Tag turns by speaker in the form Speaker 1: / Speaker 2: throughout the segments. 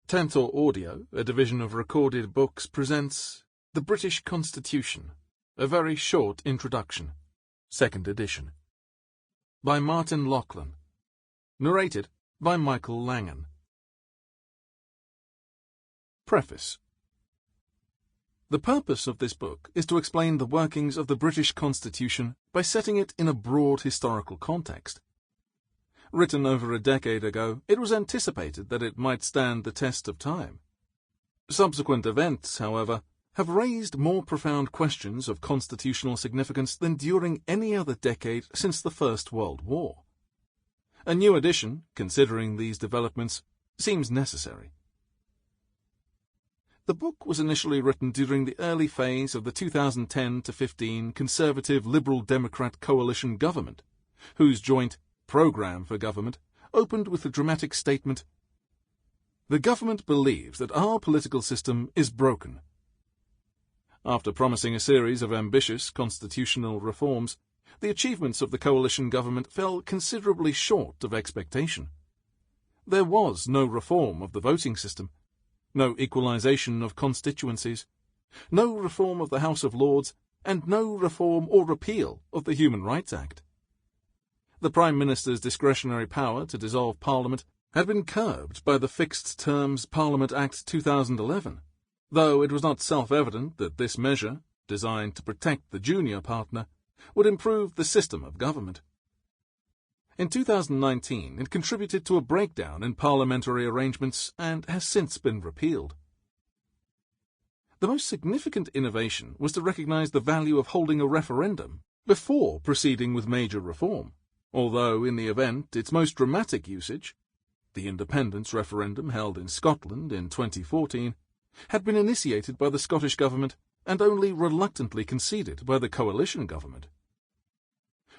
Speaker 1: Tantor Audio, a division of Recorded Books, presents The British Constitution, a very short introduction, 2nd edition, by Martin Loughlin, narrated by Michael Langan. Preface. The purpose of this book is to explain the workings of the British Constitution by setting it in a broad historical context. Written over a decade ago, it was anticipated that it might stand the test of time. Subsequent events, however, have raised more profound questions of constitutional significance than during any other decade since the First World War. A new edition, considering these developments, seems necessary. The book was initially written during the early phase of the 2010-15 Conservative Liberal Democrat coalition government, whose joint Programme for Government opened with the dramatic statement, "The government believes that our political system is broken." After promising a series of ambitious constitutional reforms, the achievements of the coalition government fell considerably short of expectation. There was no reform of the voting system, no equalisation of constituencies, no reform of the House of Lords, and no reform or repeal of the Human Rights Act. The Prime Minister's discretionary power to dissolve Parliament had been curbed by the Fixed Terms Parliament Act 2011, though it was not self-evident that this measure, designed to protect the junior partner, would improve the system of government. In 2019, it contributed to a breakdown in parliamentary arrangements and has since been repealed. The most significant innovation was to recognise the value of holding a referendum before proceeding with major reform, although in the event its most dramatic usage, the independence referendum held in Scotland in 2014, had been initiated by the Scottish Government and only reluctantly conceded by the coalition government.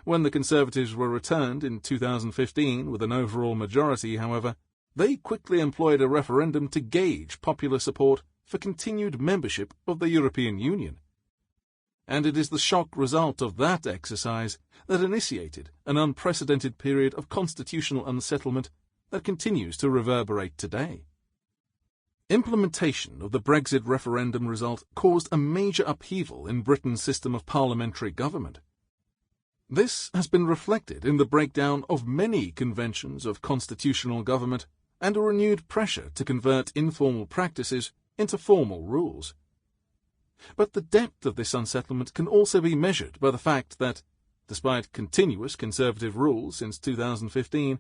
Speaker 1: When the Conservatives were returned in 2015 with an overall majority, however, they quickly employed a referendum to gauge popular support for continued membership of the European Union. And it is the shock result of that exercise that initiated an unprecedented period of constitutional unsettlement that continues to reverberate today. Implementation of the Brexit referendum result caused a major upheaval in Britain's system of parliamentary government. This has been reflected in the breakdown of many conventions of constitutional government and a renewed pressure to convert informal practices into formal rules. But the depth of this unsettlement can also be measured by the fact that, despite continuous Conservative rule since 2015,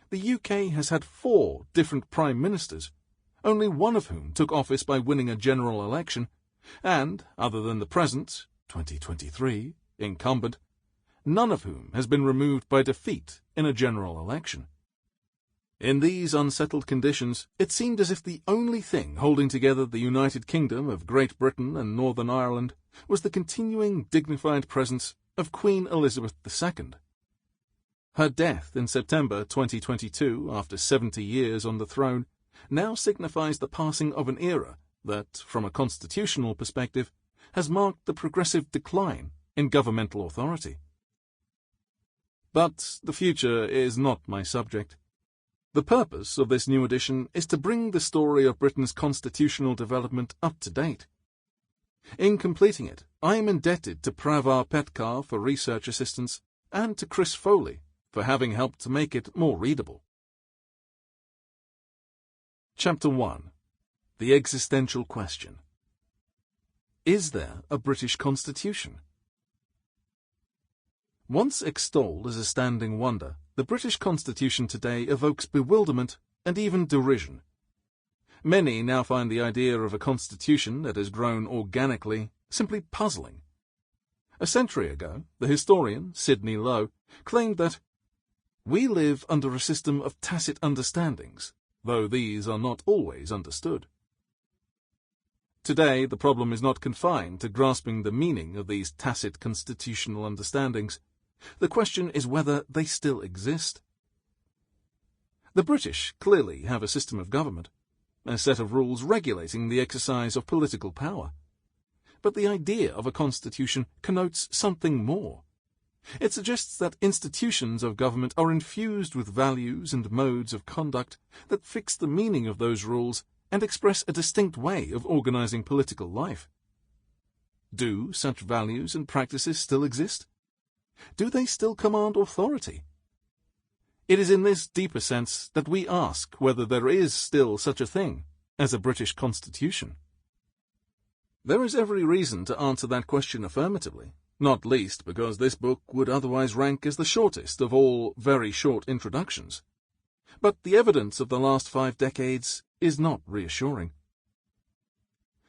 Speaker 1: the UK has had 4 different Prime Ministers, only one of whom took office by winning a general election, and, other than the present, 2023, incumbent, none of whom has been removed by defeat in a general election. In these unsettled conditions, it seemed as if the only thing holding together the United Kingdom of Great Britain and Northern Ireland was the continuing dignified presence of Queen Elizabeth II. Her death in September 2022, after 70 years on the throne, now signifies the passing of an era that, from a constitutional perspective, has marked the progressive decline in governmental authority. But the future is not my subject. The purpose of this new edition is to bring the story of Britain's constitutional development up to date. In completing it, I am indebted to Pravar Petkar for research assistance and to Chris Foley for having helped to make it more readable. Chapter 1. The Existential Question. Is there a British Constitution? Once extolled as a standing wonder, the British Constitution today evokes bewilderment and even derision. Many now find the idea of a constitution that has grown organically simply puzzling. A century ago, the historian Sidney Lowe claimed that we live under a system of tacit understandings, though these are not always understood. Today, the problem is not confined to grasping the meaning of these tacit constitutional understandings. The question is whether they still exist. The British clearly have a system of government, a set of rules regulating the exercise of political power. But the idea of a constitution connotes something more. It suggests that institutions of government are infused with values and modes of conduct that fix the meaning of those rules and express a distinct way of organizing political life. Do such values and practices still exist? Do they still command authority? It is in this deeper sense that we ask whether there is still such a thing as a British Constitution. There is every reason to answer that question affirmatively, not least because this book would otherwise rank as the shortest of all very short introductions. But the evidence of the last 5 decades is not reassuring.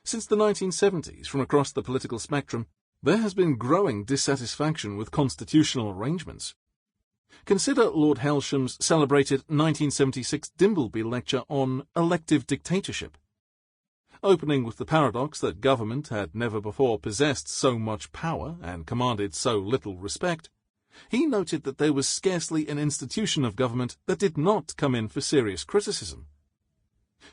Speaker 1: Since the 1970s, from across the political spectrum, there has been growing dissatisfaction with constitutional arrangements. Consider Lord Hailsham's celebrated 1976 Dimbleby lecture on elective dictatorship. Opening with the paradox that government had never before possessed so much power and commanded so little respect, he noted that there was scarcely an institution of government that did not come in for serious criticism.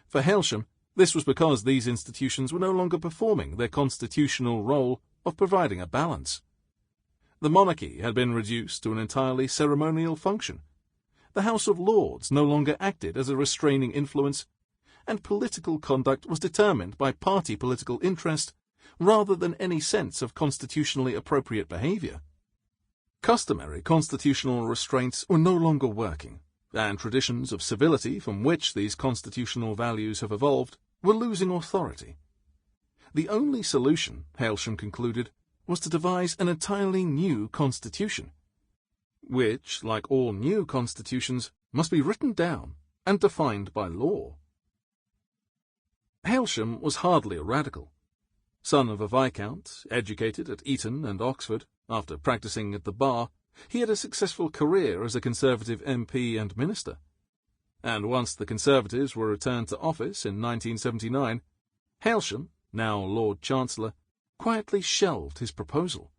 Speaker 1: For Hailsham, this was because these institutions were no longer performing their constitutional role of providing a balance. The monarchy had been reduced to an entirely ceremonial function. The House of Lords no longer acted as a restraining influence, and political conduct was determined by party political interest rather than any sense of constitutionally appropriate behavior. Customary constitutional restraints were no longer working, and traditions of civility from which these constitutional values have evolved were losing authority. The only solution, Hailsham concluded, was to devise an entirely new constitution, which, like all new constitutions, must be written down and defined by law. Hailsham was hardly a radical. Son of a viscount, educated at Eton and Oxford, after practising at the bar, he had a successful career as a Conservative MP and minister. And once the Conservatives were returned to office in 1979, Hailsham, now Lord Chancellor, quietly shelved his proposal.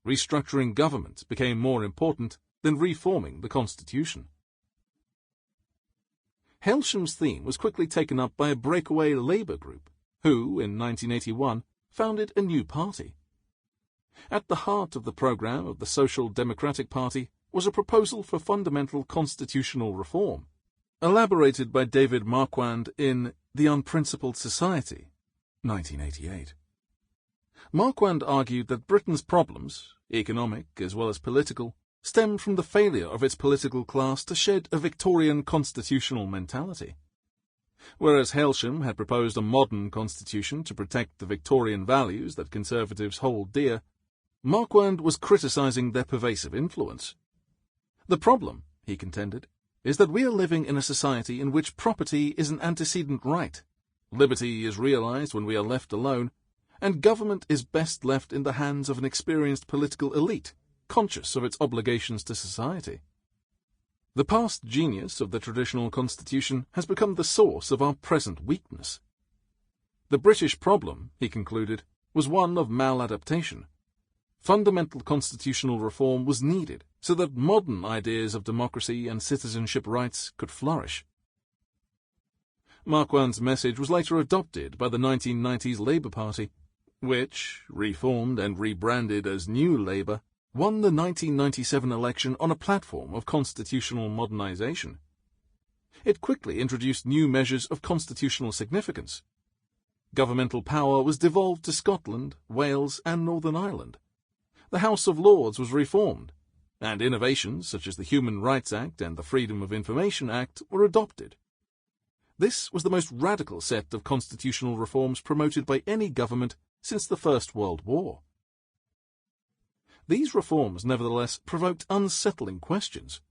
Speaker 1: Restructuring government became more important than reforming the Constitution. Hailsham's theme was quickly taken up by a breakaway Labour group, who, in 1981, founded a new party. At the heart of the programme of the Social Democratic Party was a proposal for fundamental constitutional reform, elaborated by David Marquand in The Unprincipled Society, 1988. Marquand argued that Britain's problems, economic as well as political, stemmed from the failure of its political class to shed a Victorian constitutional mentality. Whereas Hailsham had proposed a modern constitution to protect the Victorian values that Conservatives hold dear, Marquand was criticising their pervasive influence. The problem, he contended, is that we are living in a society in which property is an antecedent right, liberty is realised when we are left alone, and government is best left in the hands of an experienced political elite, conscious of its obligations to society. The past genius of the traditional constitution has become the source of our present weakness. The British problem, he concluded, was one of maladaptation. Fundamental constitutional reform was needed so that modern ideas of democracy and citizenship rights could flourish. Marquand's message was later adopted by the 1990s Labour Party, which, reformed and rebranded as New Labour, won the 1997 election on a platform of constitutional modernisation. It quickly introduced new measures of constitutional significance. Governmental power was devolved to Scotland, Wales and Northern Ireland. The House of Lords was reformed, and innovations such as the Human Rights Act and the Freedom of Information Act were adopted. This was the most radical set of constitutional reforms promoted by any government since the First World War. These reforms, nevertheless, provoked unsettling questions.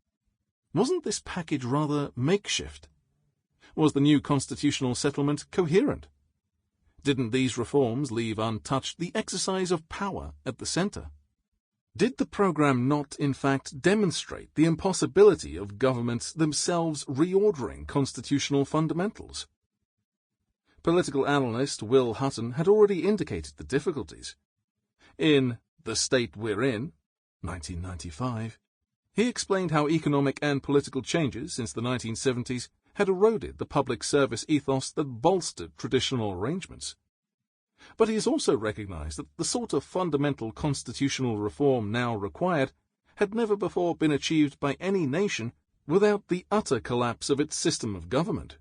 Speaker 1: Wasn't this package rather makeshift? Was the new constitutional settlement coherent? Didn't these reforms leave untouched the exercise of power at the centre? Did the programme not, in fact, demonstrate the impossibility of governments themselves reordering constitutional fundamentals? Political analyst Will Hutton had already indicated the difficulties. In The State We're In, 1995, he explained how economic and political changes since the 1970s had eroded the public service ethos that bolstered traditional arrangements. But he has also recognized that the sort of fundamental constitutional reform now required had never before been achieved by any nation without the utter collapse of its system of government.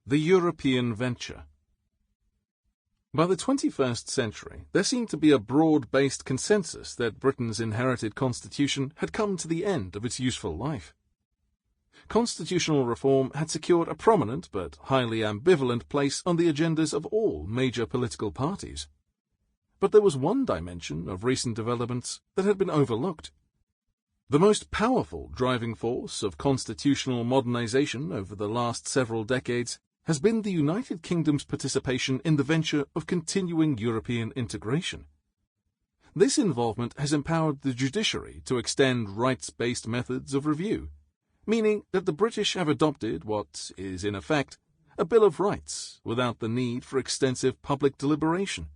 Speaker 1: The European Venture. By the 21st century, there seemed to be a broad-based consensus that Britain's inherited constitution had come to the end of its useful life. Constitutional reform had secured a prominent but highly ambivalent place on the agendas of all major political parties. But there was one dimension of recent developments that had been overlooked. The most powerful driving force of constitutional modernization over the last several decades has been the United Kingdom's participation in the venture of continuing European integration. This involvement has empowered the judiciary to extend rights-based methods of review, meaning that the British have adopted what is, in effect, a Bill of Rights without the need for extensive public deliberation.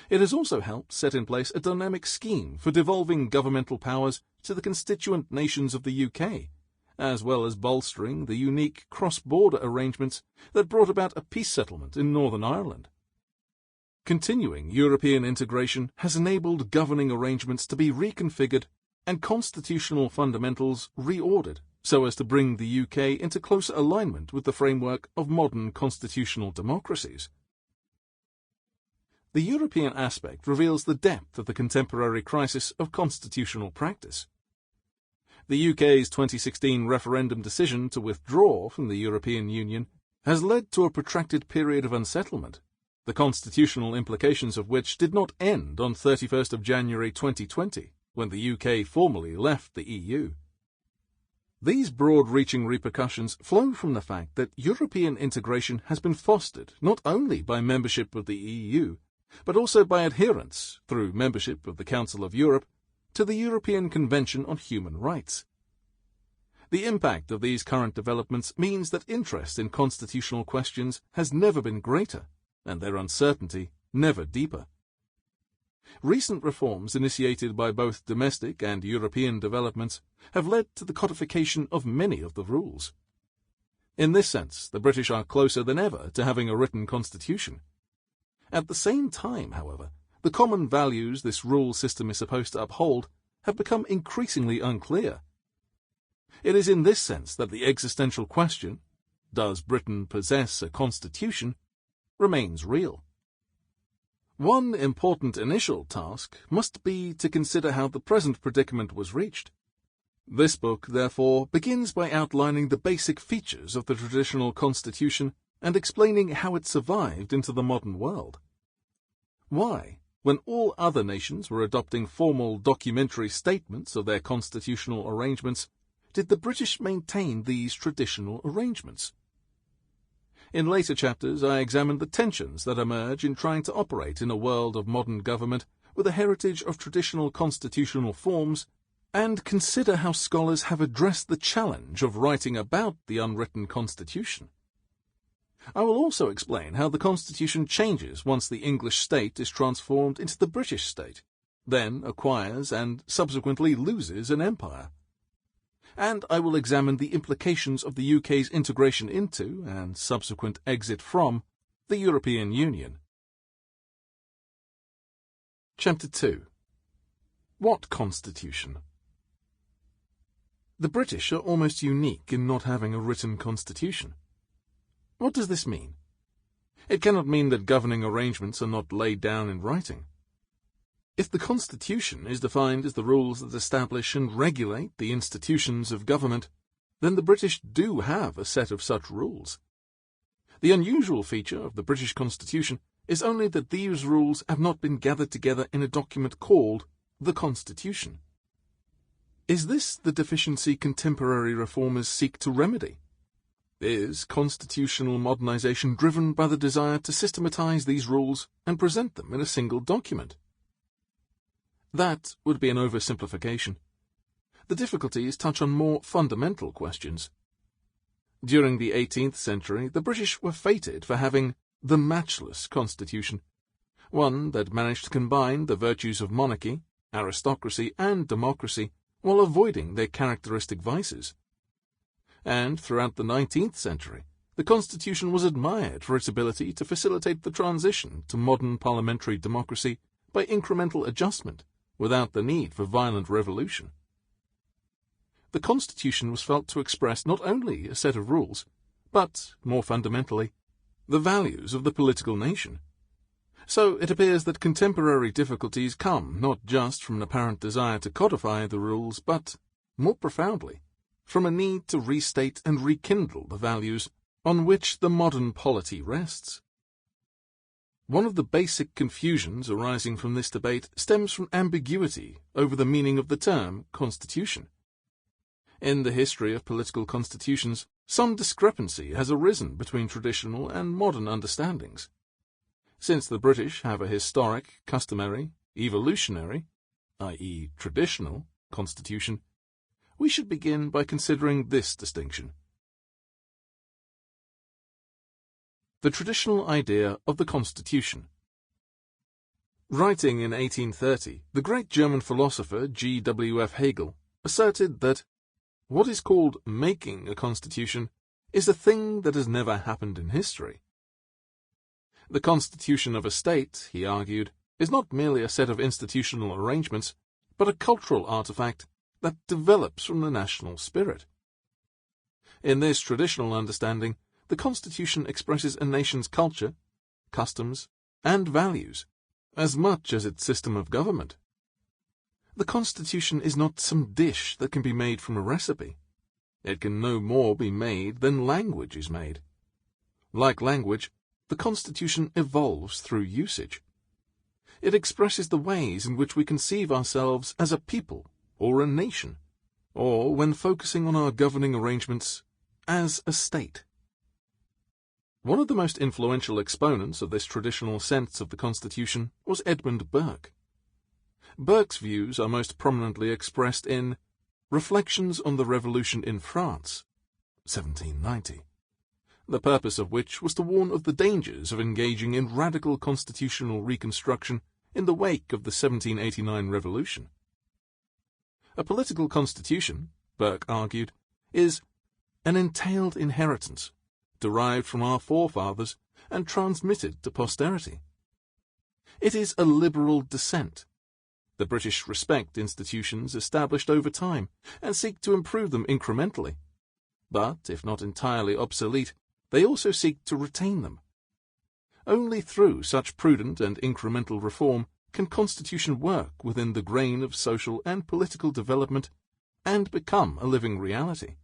Speaker 1: It has also helped set in place a dynamic scheme for devolving governmental powers to the constituent nations of the UK, as well as bolstering the unique cross-border arrangements that brought about a peace settlement in Northern Ireland. Continuing European integration has enabled governing arrangements to be reconfigured and constitutional fundamentals reordered so as to bring the UK into closer alignment with the framework of modern constitutional democracies. The European aspect reveals the depth of the contemporary crisis of constitutional practice. The UK's 2016 referendum decision to withdraw from the European Union has led to a protracted period of unsettlement, the constitutional implications of which did not end on 31st of January 2020, when the UK formally left the EU. These broad-reaching repercussions flow from the fact that European integration has been fostered not only by membership of the EU, but also by adherence, through membership of the Council of Europe, to the European Convention on Human Rights. The impact of these current developments means that interest in constitutional questions has never been greater, and their uncertainty never deeper. Recent reforms initiated by both domestic and European developments have led to the codification of many of the rules. In this sense, the British are closer than ever to having a written constitution. At the same time, however, the common values this rule system is supposed to uphold have become increasingly unclear. It is in this sense that the existential question, does Britain possess a constitution, remains real. One important initial task must be to consider how the present predicament was reached. This book, therefore, begins by outlining the basic features of the traditional constitution and explaining how it survived into the modern world. Why, when all other nations were adopting formal documentary statements of their constitutional arrangements, did the British maintain these traditional arrangements? In later chapters, I examine the tensions that emerge in trying to operate in a world of modern government with a heritage of traditional constitutional forms, and consider how scholars have addressed the challenge of writing about the unwritten constitution. I will also explain how the constitution changes once the English state is transformed into the British state, then acquires and subsequently loses an empire. And I will examine the implications of the UK's integration into, and subsequent exit from, the European Union. Chapter 2. What Constitution? The British are almost unique in not having a written constitution. What does this mean? It cannot mean that governing arrangements are not laid down in writing. If the Constitution is defined as the rules that establish and regulate the institutions of government, then the British do have a set of such rules. The unusual feature of the British Constitution is only that these rules have not been gathered together in a document called the Constitution. Is this the deficiency contemporary reformers seek to remedy? Is constitutional modernization driven by the desire to systematize these rules and present them in a single document? That would be an oversimplification. The difficulties touch on more fundamental questions. During the 18th century, the British were fated for having the matchless constitution, one that managed to combine the virtues of monarchy, aristocracy, and democracy while avoiding their characteristic vices. And throughout the 19th century, the Constitution was admired for its ability to facilitate the transition to modern parliamentary democracy by incremental adjustment, without the need for violent revolution. The Constitution was felt to express not only a set of rules, but, more fundamentally, the values of the political nation. So it appears that contemporary difficulties come not just from an apparent desire to codify the rules, but, more profoundly, from a need to restate and rekindle the values on which the modern polity rests. One of the basic confusions arising from this debate stems from ambiguity over the meaning of the term constitution. In the history of political constitutions, some discrepancy has arisen between traditional and modern understandings. Since the British have a historic, customary, evolutionary, i.e. traditional, constitution, we should begin by considering this distinction. The traditional idea of the Constitution. Writing in 1830, the great German philosopher G.W.F. Hegel asserted that what is called making a constitution is a thing that has never happened in history. The constitution of a state, he argued, is not merely a set of institutional arrangements, but a cultural artifact that develops from the national spirit. In this traditional understanding, the Constitution expresses a nation's culture, customs, and values, as much as its system of government. The Constitution is not some dish that can be made from a recipe. It can no more be made than language is made. Like language, the Constitution evolves through usage. It expresses the ways in which we conceive ourselves as a people or a nation, or, when focusing on our governing arrangements, as a state. One of the most influential exponents of this traditional sense of the Constitution was Edmund Burke. Burke's views are most prominently expressed in Reflections on the Revolution in France, 1790, the purpose of which was to warn of the dangers of engaging in radical constitutional reconstruction in the wake of the 1789 revolution. A political constitution, Burke argued, is an entailed inheritance, derived from our forefathers and transmitted to posterity. It is a liberal descent. The British respect institutions established over time and seek to improve them incrementally. But, if not entirely obsolete, they also seek to retain them. Only through such prudent and incremental reform can constitution work within the grain of social and political development and become a living reality.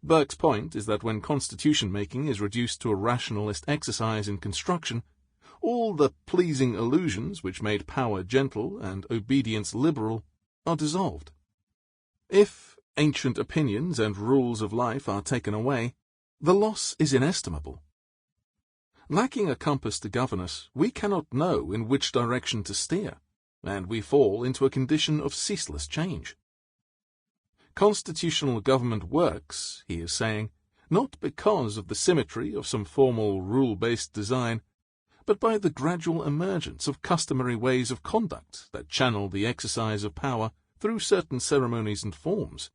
Speaker 1: Burke's point is that when constitution-making is reduced to a rationalist exercise in construction, all the pleasing illusions which made power gentle and obedience liberal are dissolved. If ancient opinions and rules of life are taken away, the loss is inestimable. Lacking a compass to govern us, we cannot know in which direction to steer, and we fall into a condition of ceaseless change. Constitutional government works, he is saying, not because of the symmetry of some formal rule-based design, but by the gradual emergence of customary ways of conduct that channel the exercise of power through certain ceremonies and forms.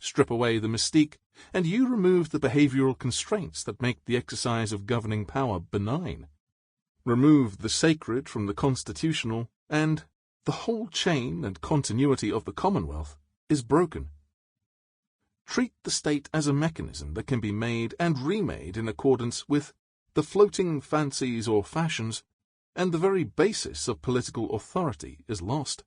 Speaker 1: Strip away the mystique, and you remove the behavioral constraints that make the exercise of governing power benign. Remove the sacred from the constitutional, and the whole chain and continuity of the Commonwealth is broken. Treat the state as a mechanism that can be made and remade in accordance with the floating fancies or fashions, and the very basis of political authority is lost.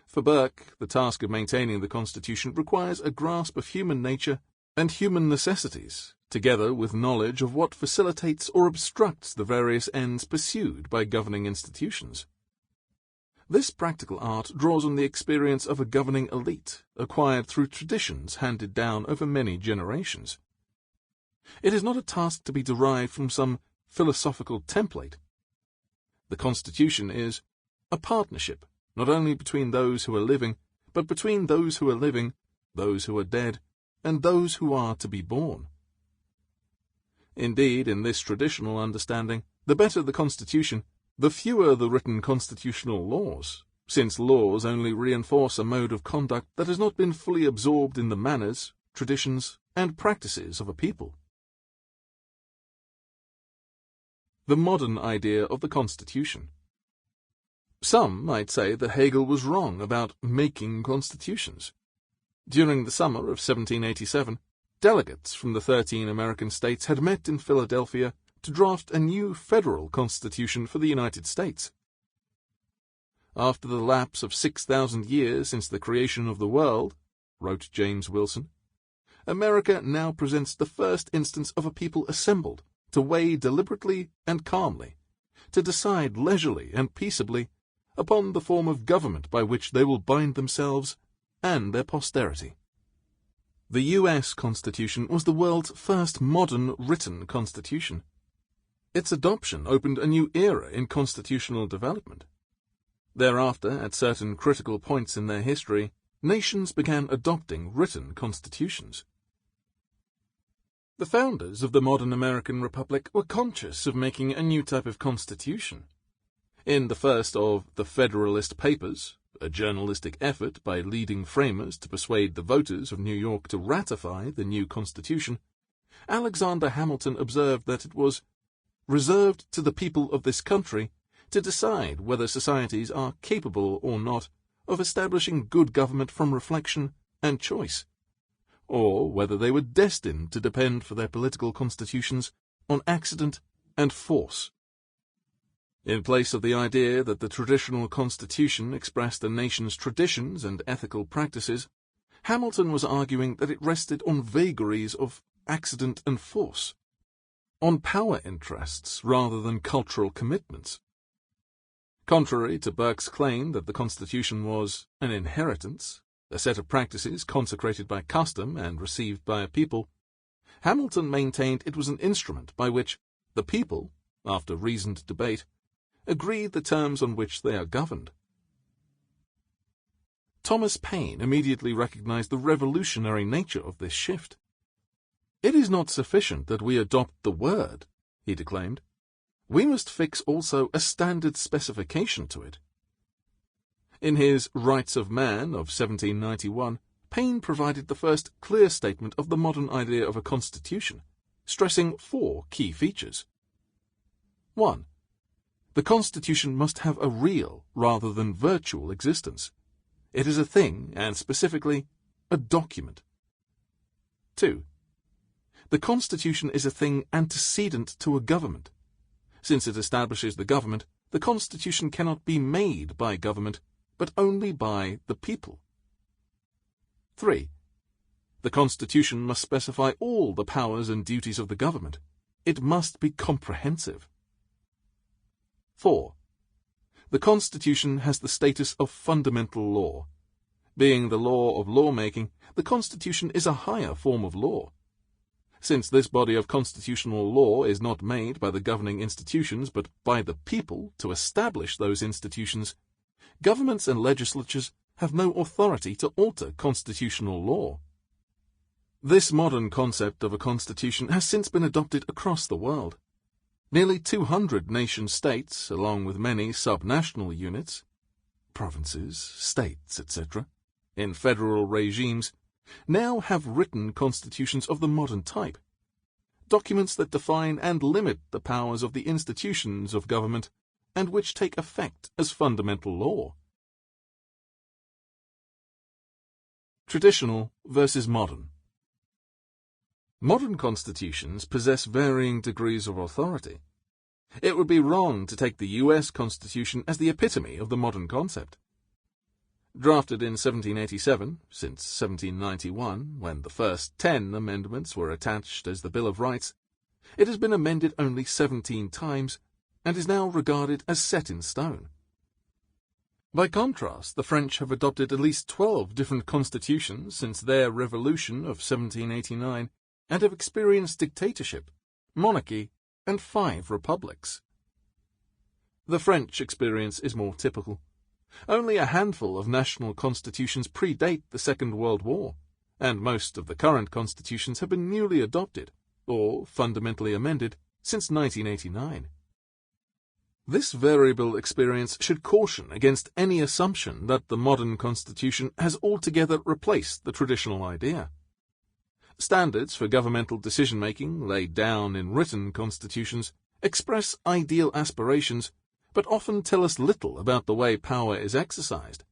Speaker 1: For Burke, the task of maintaining the Constitution requires a grasp of human nature and human necessities, together with knowledge of what facilitates or obstructs the various ends pursued by governing institutions. This practical art draws on the experience of a governing elite, acquired through traditions handed down over many generations. It is not a task to be derived from some philosophical template. The Constitution is a partnership, not only between those who are living, but between those who are living, those who are dead, and those who are to be born. Indeed, in this traditional understanding, the better the Constitution, the fewer the written constitutional laws, since laws only reinforce a mode of conduct that has not been fully absorbed in the manners, traditions, and practices of a people. The modern idea of the Constitution. Some might say that Hegel was wrong about making constitutions. During the summer of 1787, delegates from the 13 American states had met in Philadelphia to draft a new federal constitution for the United States. After the lapse of 6,000 years since the creation of the world, wrote James Wilson, America now presents the first instance of a people assembled to weigh deliberately and calmly, to decide leisurely and peaceably upon the form of government by which they will bind themselves and their posterity. The U.S. Constitution was the world's first modern written constitution. Its adoption opened a new era in constitutional development. Thereafter, at certain critical points in their history, nations began adopting written constitutions. The founders of the modern American Republic were conscious of making a new type of constitution. In the first of the Federalist Papers, a journalistic effort by leading framers to persuade the voters of New York to ratify the new constitution, Alexander Hamilton observed that it was reserved to the people of this country to decide whether societies are capable or not of establishing good government from reflection and choice, or whether they were destined to depend for their political constitutions on accident and force. In place of the idea that the traditional constitution expressed a nation's traditions and ethical practices, Hamilton was arguing that it rested on vagaries of accident and force, on power interests rather than cultural commitments. Contrary to Burke's claim that the Constitution was an inheritance, a set of practices consecrated by custom and received by a people, Hamilton maintained it was an instrument by which the people, after reasoned debate, agreed the terms on which they are governed. Thomas Paine immediately recognized the revolutionary nature of this shift. "It is not sufficient that we adopt the word," he declaimed. "We must fix also a standard specification to it." In his Rights of Man of 1791, Paine provided the first clear statement of the modern idea of a constitution, stressing 4 key features. 1. The Constitution must have a real rather than virtual existence. It is a thing, and specifically, a document. 2. The Constitution is a thing antecedent to a government. Since it establishes the government, the Constitution cannot be made by government, but only by the people. 3. The Constitution must specify all the powers and duties of the government. It must be comprehensive. 4. The Constitution has the status of fundamental law. Being the law of lawmaking, the Constitution is a higher form of law. Since this body of constitutional law is not made by the governing institutions but by the people to establish those institutions, governments and legislatures have no authority to alter constitutional law. This modern concept of a constitution has since been adopted across the world. Nearly 200 nation-states, along with many sub-national units, provinces, states, etc., in federal regimes, now have written constitutions of the modern type, documents that define and limit the powers of the institutions of government and which take effect as fundamental law. Traditional versus modern. Modern constitutions possess varying degrees of authority. It would be wrong to take the U.S. Constitution as the epitome of the modern concept. Drafted in 1787, since 1791, when the first 10 amendments were attached as the Bill of Rights, it has been amended only 17 times and is now regarded as set in stone. By contrast, the French have adopted at least 12 different constitutions since their revolution of 1789 and have experienced dictatorship, monarchy, and 5 republics. The French experience is more typical. Only a handful of national constitutions predate the Second World War, and most of the current constitutions have been newly adopted, or fundamentally amended, since 1989. This variable experience should caution against any assumption that the modern constitution has altogether replaced the traditional idea. Standards for governmental decision-making laid down in written constitutions express ideal aspirations, but often tell us little about the way power is exercised.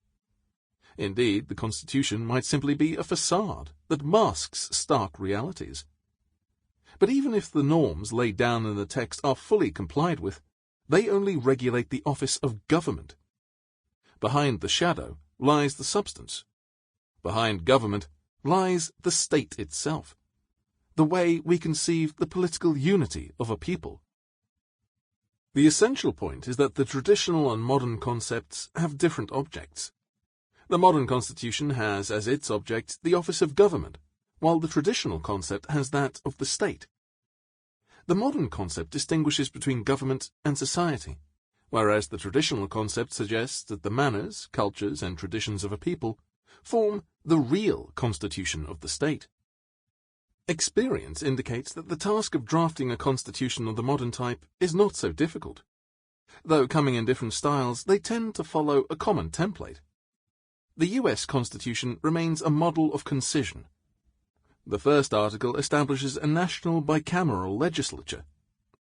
Speaker 1: Indeed, the Constitution might simply be a facade that masks stark realities. But even if the norms laid down in the text are fully complied with, they only regulate the office of government. Behind the shadow lies the substance. Behind government lies the state itself, the way we conceive the political unity of a people. The essential point is that the traditional and modern concepts have different objects. The modern constitution has as its object the office of government, while the traditional concept has that of the state. The modern concept distinguishes between government and society, whereas the traditional concept suggests that the manners, cultures, and traditions of a people form the real constitution of the state. Experience indicates that the task of drafting a constitution of the modern type is not so difficult. Though coming in different styles, they tend to follow a common template. The US Constitution remains a model of concision. The first article establishes a national bicameral legislature,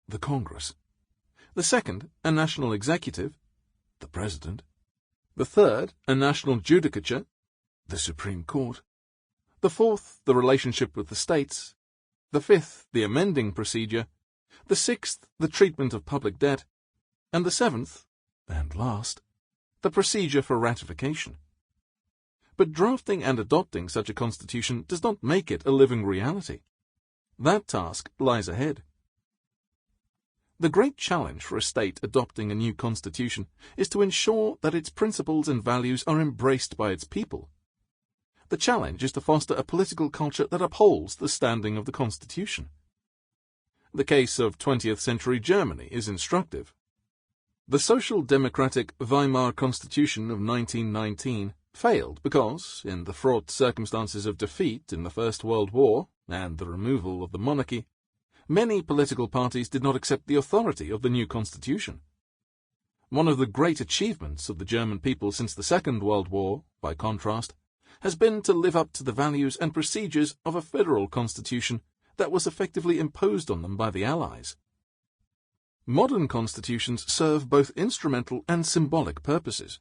Speaker 1: the Congress. The second, a national executive, the President. The third, a national judicature, the Supreme Court. The fourth, the relationship with the states. The fifth, the amending procedure. The sixth, the treatment of public debt. And the seventh, and last, the procedure for ratification. But drafting and adopting such a constitution does not make it a living reality. That task lies ahead. The great challenge for a state adopting a new constitution is to ensure that its principles and values are embraced by its people. The challenge is to foster a political culture that upholds the standing of the constitution. The case of 20th century Germany is instructive. The social democratic Weimar Constitution of 1919 failed because, in the fraught circumstances of defeat in the First World War and the removal of the monarchy, many political parties did not accept the authority of the new constitution. One of the great achievements of the German people since the Second World War, by contrast, has been to live up to the values and procedures of a federal constitution that was effectively imposed on them by the Allies. Modern constitutions serve both instrumental and symbolic purposes.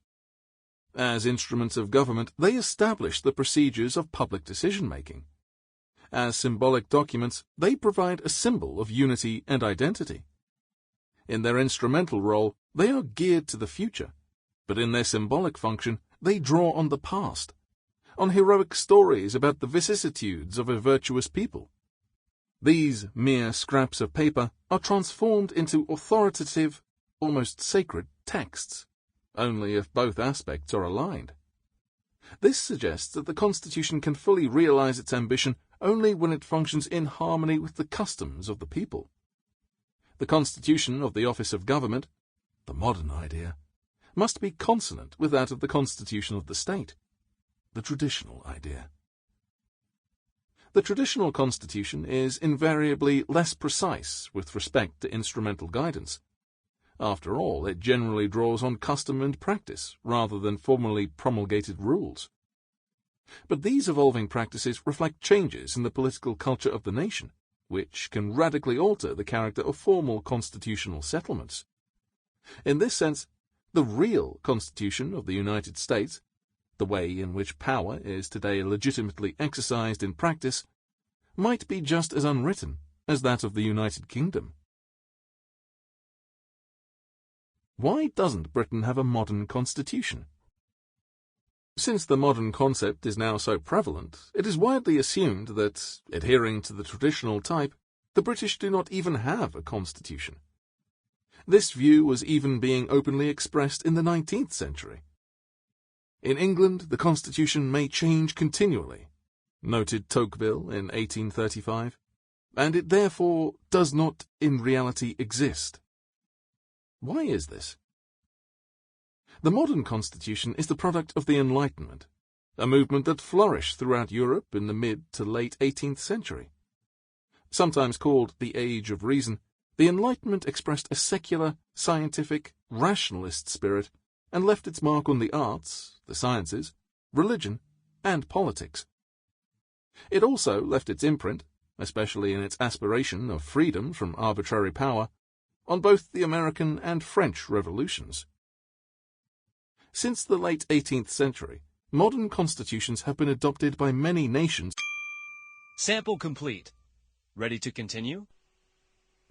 Speaker 1: As instruments of government, they establish the procedures of public decision-making. As symbolic documents, they provide a symbol of unity and identity. In their instrumental role, they are geared to the future, but in their symbolic function, they draw on the past, on heroic stories about the vicissitudes of a virtuous people. These mere scraps of paper are transformed into authoritative, almost sacred texts, only if both aspects are aligned. This suggests that the Constitution can fully realize its ambition only when it functions in harmony with the customs of the people. The Constitution of the office of government, the modern idea, must be consonant with that of the Constitution of the state, the traditional idea. The traditional Constitution is invariably less precise with respect to instrumental guidance. After all, it generally draws on custom and practice rather than formally promulgated rules. But these evolving practices reflect changes in the political culture of the nation, which can radically alter the character of formal constitutional settlements. In this sense, the real Constitution of the United States, the way in which power is today legitimately exercised in practice, might be just as unwritten as that of the United Kingdom. Why doesn't Britain have a modern constitution? Since the modern concept is now so prevalent, it is widely assumed that, adhering to the traditional type, the British do not even have a constitution. This view was even being openly expressed in the 19th century. In England, the constitution may change continually, noted Tocqueville in 1835, and it therefore does not in reality exist. Why is this? The modern constitution is the product of the Enlightenment, a movement that flourished throughout Europe in the mid to late 18th century. Sometimes called the Age of Reason, the Enlightenment expressed a secular, scientific, rationalist spirit and left its mark on the arts, the sciences, religion, and politics. It also left its imprint, especially in its aspiration of freedom from arbitrary power, on both the American and French revolutions. Since the late 18th century, Modern constitutions have been adopted by many nations.
Speaker 2: Sample complete. Ready to continue?